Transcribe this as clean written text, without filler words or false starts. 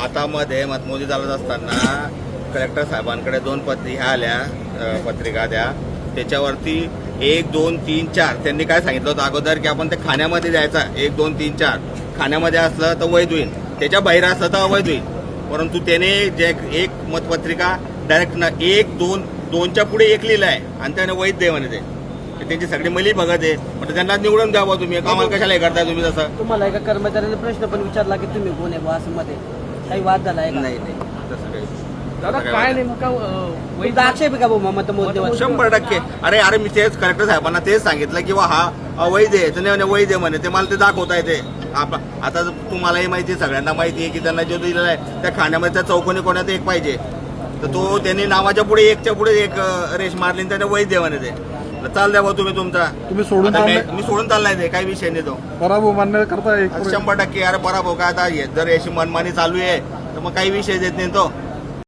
आता मध्ये मतमोजणी चालत असताना कलेक्टर साहेबांकडे 2 ह्या आल्या पत्रिका द्या, त्याच्यावरती 1, 2, 3, 4 त्यांनी काय सांगितलं होतं अगोदर की आपण ते खाण्यामध्ये द्यायचा 1, 2, 3, 4 खाण्यामध्ये असलं तर वैध होईल, त्याच्या बाहेर असलं तर अवैध होईल. परंतु त्याने जे एक मतपत्रिका डायरेक्ट 1, 2, 2च्या पुढे 1 लिहिलं आहे आणि त्याने वैध दे म्हणे ते. त्यांची सगळी मली बघत आहे, म्हणजे त्यांना निवडून द्यावं तुम्ही, कामाला कशाला हे करताय तुम्ही तसं. तुम्हाला एका कर्मचाऱ्याने प्रश्न पण विचारला की तुम्ही कोण आहे बा असं मध्ये काही वाद झाला आहे का? नाही तसं काही. दादा काय नेमका तुमचा आक्षेप आहे का भाऊ मतमोजणीवर? 100%. अरे मी तेच कलेक्टर साहेबांना तेच सांगितलं की हा अवैध आहे, तर नाही वैध आहे म्हणे, ते मला ते दाखवता येते. आता तुम्हालाही माहिती आहे, सगळ्यांना माहिती आहे की त्यांना जो दिलेला आहे त्या खाण्यामध्ये त्या चौकोनी कोणात 1 पाहिजे, तर तो त्यांनी नावाच्या पुढे 1च्या पुढे 1 रेष मारली आणि त्याने वैध आहे म्हणे ते. चाल द्या भाऊ तुम्ही तुमचा. तुम्ही सोडून मी सोडून चाललाय ते, काही विषय नाही तो. पराभव मान्य करताय 100%. अरे पराभव काय आता जर याची मनमानी चालू आहे तर मग काही विषय देत नाही तो.